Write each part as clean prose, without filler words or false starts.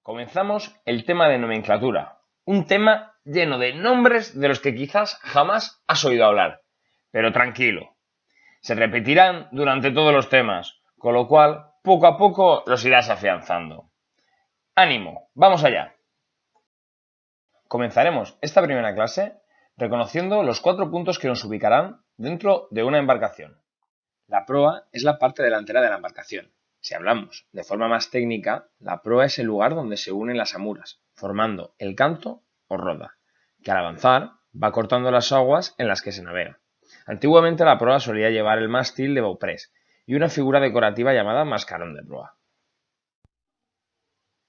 Comenzamos el tema de nomenclatura, un tema lleno de nombres de los que quizás jamás has oído hablar. Pero tranquilo, se repetirán durante todos los temas, con lo cual poco a poco los irás afianzando. ¡Ánimo! ¡Vamos allá! Comenzaremos esta primera clase reconociendo los 4 puntos que nos ubicarán dentro de una embarcación. La proa es la parte delantera de la embarcación. Si hablamos de forma más técnica, la proa es el lugar donde se unen las amuras, formando el canto o roda, que al avanzar va cortando las aguas en las que se navega. Antiguamente la proa solía llevar el mástil de bauprés y una figura decorativa llamada mascarón de proa.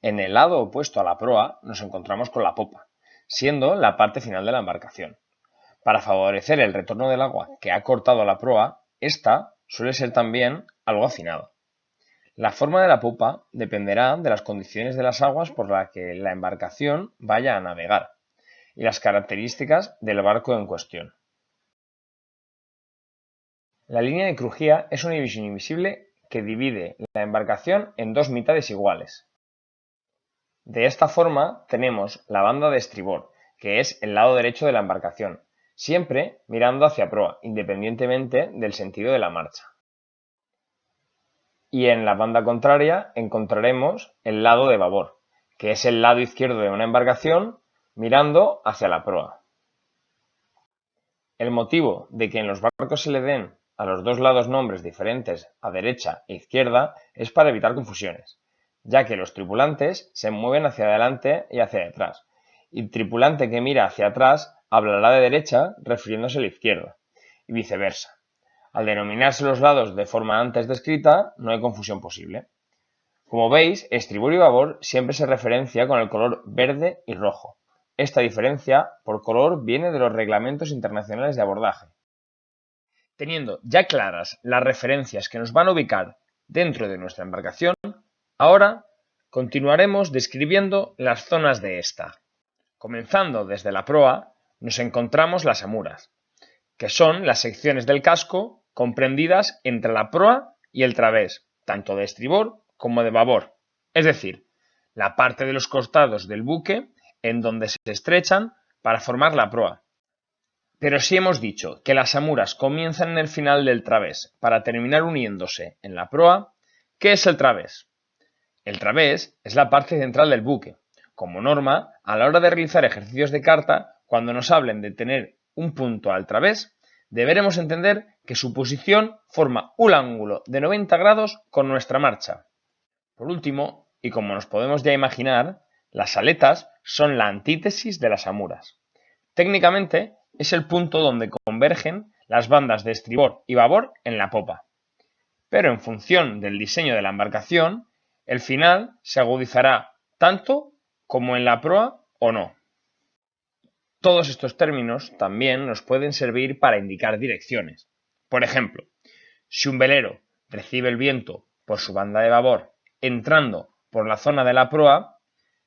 En el lado opuesto a la proa nos encontramos con la popa, siendo la parte final de la embarcación. Para favorecer el retorno del agua que ha cortado la proa, esta suele ser también algo afinada. La forma de la popa dependerá de las condiciones de las aguas por las que la embarcación vaya a navegar y las características del barco en cuestión. La línea de crujía es una división invisible que divide la embarcación en dos mitades iguales. De esta forma tenemos la banda de estribor, que es el lado derecho de la embarcación, siempre mirando hacia proa, independientemente del sentido de la marcha. Y en la banda contraria encontraremos el lado de babor, que es el lado izquierdo de una embarcación mirando hacia la proa. El motivo de que en los barcos se le den a los dos lados nombres diferentes a derecha e izquierda es para evitar confusiones, ya que los tripulantes se mueven hacia adelante y hacia detrás, y el tripulante que mira hacia atrás hablará de derecha refiriéndose a la izquierda, y viceversa. Al denominarse los lados de forma antes descrita, no hay confusión posible. Como veis, estribor y babor siempre se referencia con el color verde y rojo. Esta diferencia por color viene de los reglamentos internacionales de abordaje. Teniendo ya claras las referencias que nos van a ubicar dentro de nuestra embarcación, ahora continuaremos describiendo las zonas de esta. Comenzando desde la proa, nos encontramos las amuras, que son las secciones del casco comprendidas entre la proa y el través, tanto de estribor como de babor, es decir, la parte de los costados del buque en donde se estrechan para formar la proa. Pero si hemos dicho que las amuras comienzan en el final del través para terminar uniéndose en la proa, ¿qué es el través? El través es la parte central del buque. Como norma, a la hora de realizar ejercicios de carta, cuando nos hablen de tener un punto al través, deberemos entender que su posición forma un ángulo de 90 grados con nuestra marcha. Por último, y como nos podemos ya imaginar, las aletas son la antítesis de las amuras. Técnicamente, es el punto donde convergen las bandas de estribor y babor en la popa. Pero en función del diseño de la embarcación, el final se agudizará tanto como en la proa o no. Todos estos términos también nos pueden servir para indicar direcciones. Por ejemplo, si un velero recibe el viento por su banda de babor entrando por la zona de la proa,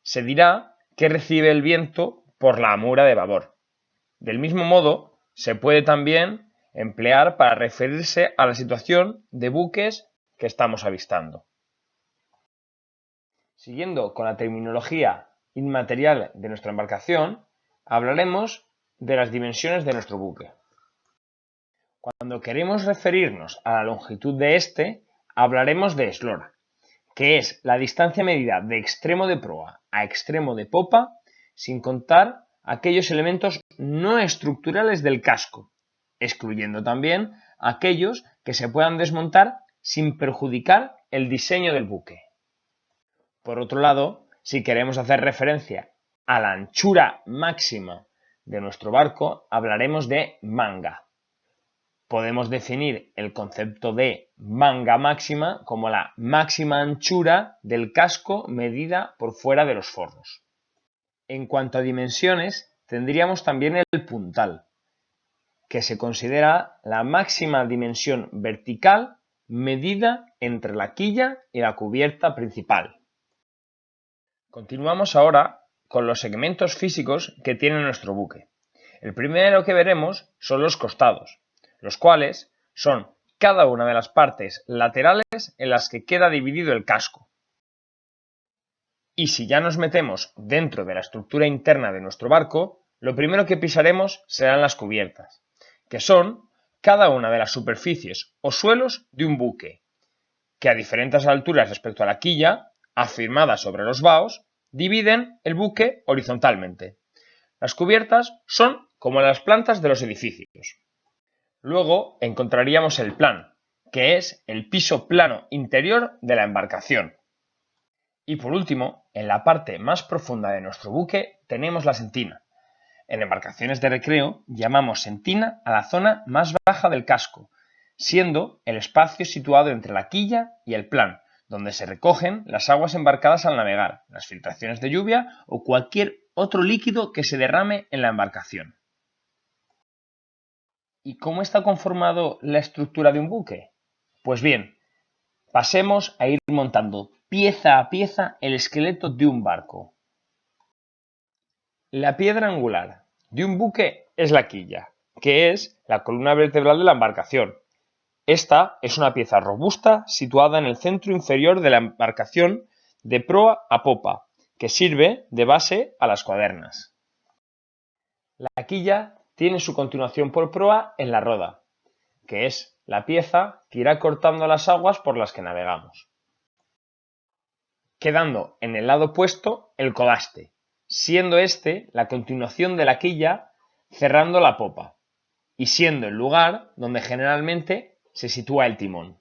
se dirá que recibe el viento por la amura de babor. Del mismo modo, se puede también emplear para referirse a la situación de buques que estamos avistando. Siguiendo con la terminología inmaterial de nuestra embarcación, hablaremos de las dimensiones de nuestro buque. Cuando queremos referirnos a la longitud de este, hablaremos de eslora, que es la distancia medida de extremo de proa a extremo de popa, sin contar aquellos elementos no estructurales del casco, excluyendo también aquellos que se puedan desmontar sin perjudicar el diseño del buque. Por otro lado, si queremos hacer referencia a la anchura máxima de nuestro barco, hablaremos de manga. Podemos definir el concepto de manga máxima como la máxima anchura del casco medida por fuera de los forros. En cuanto a dimensiones, tendríamos también el puntal, que se considera la máxima dimensión vertical medida entre la quilla y la cubierta principal. Continuamos ahora con los segmentos físicos que tiene nuestro buque. El primero que veremos son los costados, los cuales son cada una de las partes laterales en las que queda dividido el casco. Y si ya nos metemos dentro de la estructura interna de nuestro barco, lo primero que pisaremos serán las cubiertas, que son cada una de las superficies o suelos de un buque, que a diferentes alturas respecto a la quilla, afirmada sobre los baos, dividen el buque horizontalmente. Las cubiertas son como las plantas de los edificios. Luego encontraríamos el plan, que es el piso plano interior de la embarcación. Y por último, en la parte más profunda de nuestro buque tenemos la sentina. En embarcaciones de recreo llamamos sentina a la zona más baja del casco, siendo el espacio situado entre la quilla y el plan, donde se recogen las aguas embarcadas al navegar, las filtraciones de lluvia o cualquier otro líquido que se derrame en la embarcación. ¿Y cómo está conformado la estructura de un buque? Pues bien, pasemos a ir montando pieza a pieza el esqueleto de un barco. La piedra angular de un buque es la quilla, que es la columna vertebral de la embarcación. Esta es una pieza robusta situada en el centro inferior de la embarcación de proa a popa, que sirve de base a las cuadernas. La quilla tiene su continuación por proa en la roda, que es la pieza que irá cortando las aguas por las que navegamos, quedando en el lado opuesto el codaste, siendo este la continuación de la quilla cerrando la popa y siendo el lugar donde generalmente se sitúa el timón.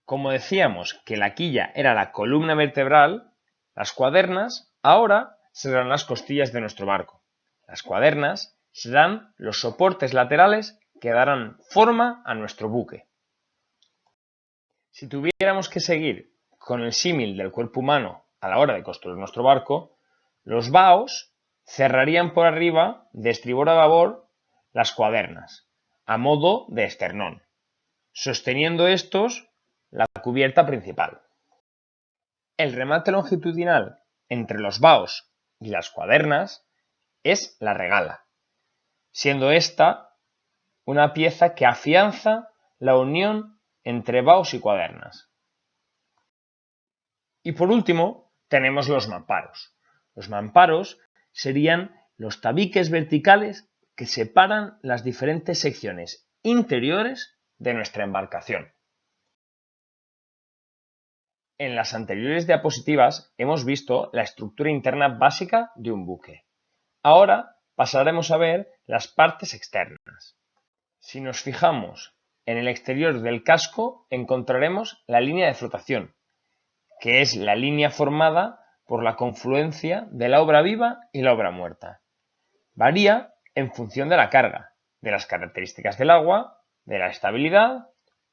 Como decíamos que la quilla era la columna vertebral, las cuadernas ahora serán las costillas de nuestro barco. Las cuadernas serán los soportes laterales que darán forma a nuestro buque. Si tuviéramos que seguir con el símil del cuerpo humano a la hora de construir nuestro barco, los baos cerrarían por arriba, de estribor a babor, las cuadernas, a modo de esternón, sosteniendo estos la cubierta principal. El remate longitudinal entre los baos y las cuadernas es la regala, siendo esta una pieza que afianza la unión entre baos y cuadernas. Y por último, tenemos los mamparos. Los mamparos serían los tabiques verticales que separan las diferentes secciones interiores de nuestra embarcación. En las anteriores diapositivas hemos visto la estructura interna básica de un buque. Ahora pasaremos a ver las partes externas. Si nos fijamos en el exterior del casco, encontraremos la línea de flotación, que es la línea formada por la confluencia de la obra viva y la obra muerta. Varía en función de la carga, de las características del agua, de la estabilidad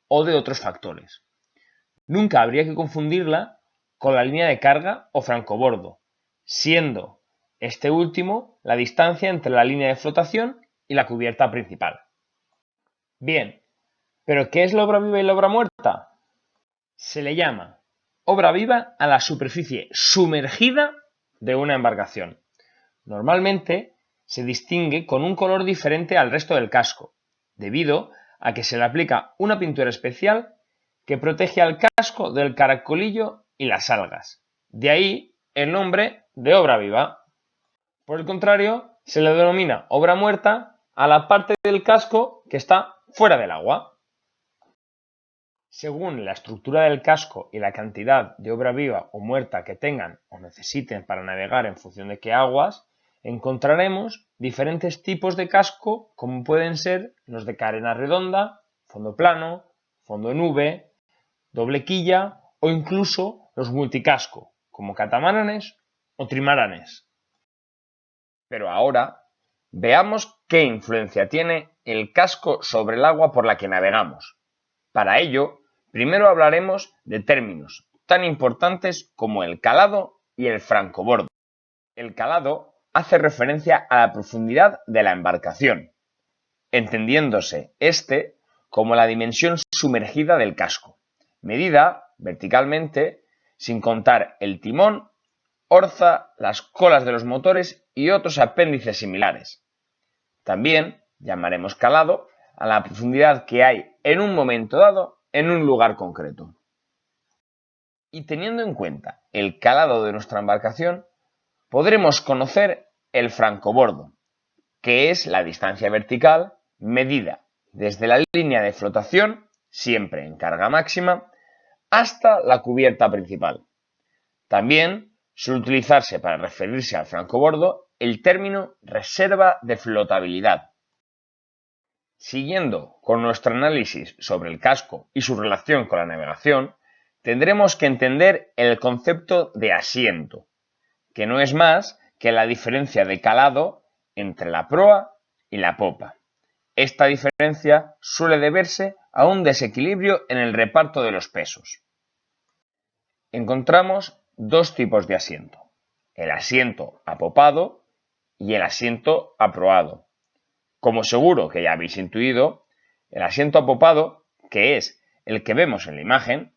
o de otros factores. Nunca habría que confundirla con la línea de carga o francobordo, siendo este último la distancia entre la línea de flotación y la cubierta principal. Bien, ¿pero qué es la obra viva y la obra muerta? Se le llama obra viva a la superficie sumergida de una embarcación. Normalmente se distingue con un color diferente al resto del casco, debido a que se le aplica una pintura especial que protege al casco del caracolillo y las algas. De ahí el nombre de obra viva. Por el contrario, se le denomina obra muerta a la parte del casco que está fuera del agua. Según la estructura del casco y la cantidad de obra viva o muerta que tengan o necesiten para navegar en función de qué aguas, encontraremos diferentes tipos de casco, como pueden ser los de carena redonda, fondo plano, fondo en V, doble quilla o incluso los multicasco, como catamaranes o trimaranes. Pero ahora veamos qué influencia tiene el casco sobre el agua por la que navegamos. Para ello, primero hablaremos de términos tan importantes como el calado y el francobordo. El calado hace referencia a la profundidad de la embarcación, entendiéndose este como la dimensión sumergida del casco, medida verticalmente sin contar el timón, orza, las colas de los motores y otros apéndices similares. También llamaremos calado a la profundidad que hay en un momento dado en un lugar concreto. Y teniendo en cuenta el calado de nuestra embarcación, podremos conocer el francobordo, que es la distancia vertical medida desde la línea de flotación, siempre en carga máxima, hasta la cubierta principal. También suele utilizarse para referirse al francobordo el término reserva de flotabilidad. Siguiendo con nuestro análisis sobre el casco y su relación con la navegación, tendremos que entender el concepto de asiento, que no es más que la diferencia de calado entre la proa y la popa. Esta diferencia suele deberse a un desequilibrio en el reparto de los pesos. Encontramos dos tipos de asiento: el asiento apopado y el asiento aproado. Como seguro que ya habéis intuido, el asiento apopado, que es el que vemos en la imagen,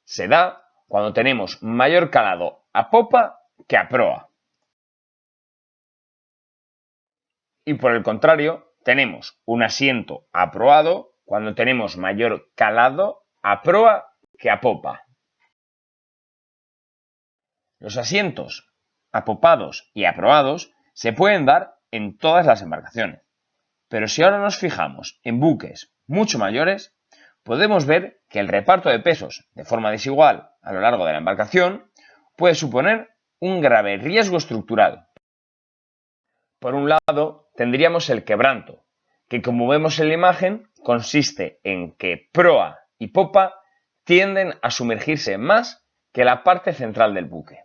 se da cuando tenemos mayor calado a popa que a proa. Y por el contrario, tenemos un asiento aproado cuando tenemos mayor calado a proa que a popa. Los asientos apopados y aproados se pueden dar en todas las embarcaciones, pero si ahora nos fijamos en buques mucho mayores, podemos ver que el reparto de pesos de forma desigual a lo largo de la embarcación puede suponer un grave riesgo estructural. Por un lado, tendríamos el quebranto, que como vemos en la imagen, consiste en que proa y popa tienden a sumergirse más que la parte central del buque.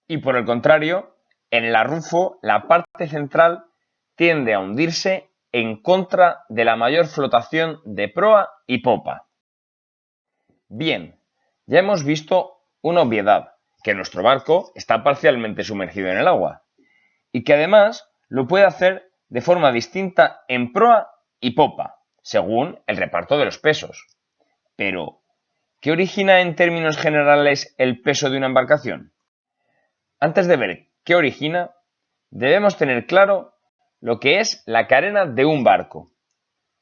Y por el contrario, en el arrufo, la parte central tiende a hundirse en contra de la mayor flotación de proa y popa. Bien, ya hemos visto una obviedad, que nuestro barco está parcialmente sumergido en el agua, y que además lo puede hacer de forma distinta en proa y popa, según el reparto de los pesos. Pero, ¿qué origina en términos generales el peso de una embarcación? Antes de ver qué origina, debemos tener claro lo que es la carena de un barco.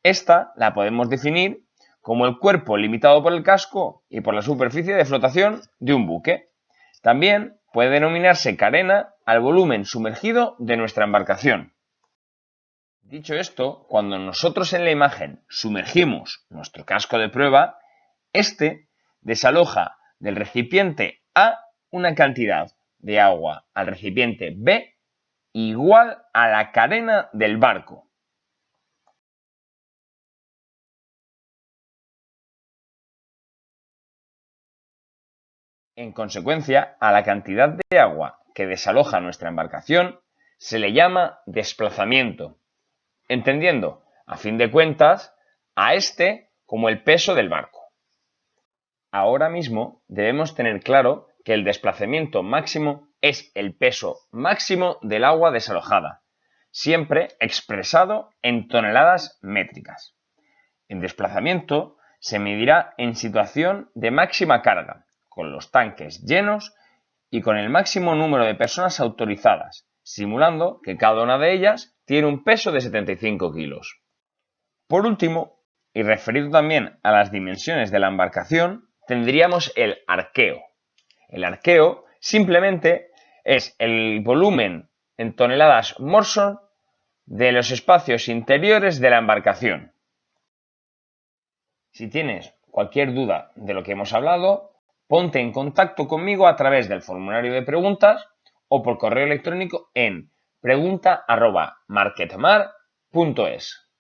Esta la podemos definir como el cuerpo limitado por el casco y por la superficie de flotación de un buque. También puede denominarse carena al volumen sumergido de nuestra embarcación. Dicho esto, cuando nosotros en la imagen sumergimos nuestro casco de prueba, este desaloja del recipiente A una cantidad de agua al recipiente B igual a la carena del barco. En consecuencia, a la cantidad de agua que desaloja nuestra embarcación se le llama desplazamiento, entendiendo, a fin de cuentas, a este como el peso del barco. Ahora mismo debemos tener claro que el desplazamiento máximo es el peso máximo del agua desalojada, siempre expresado en toneladas métricas. En desplazamiento se medirá en situación de máxima carga, con los tanques llenos y con el máximo número de personas autorizadas, simulando que cada una de ellas tiene un peso de 75 kilos. Por último, y referido también a las dimensiones de la embarcación, tendríamos el arqueo. El arqueo simplemente es el volumen en toneladas Morson de los espacios interiores de la embarcación. Si tienes cualquier duda de lo que hemos hablado, ponte en contacto conmigo a través del formulario de preguntas o por correo electrónico en pregunta@marketmar.es.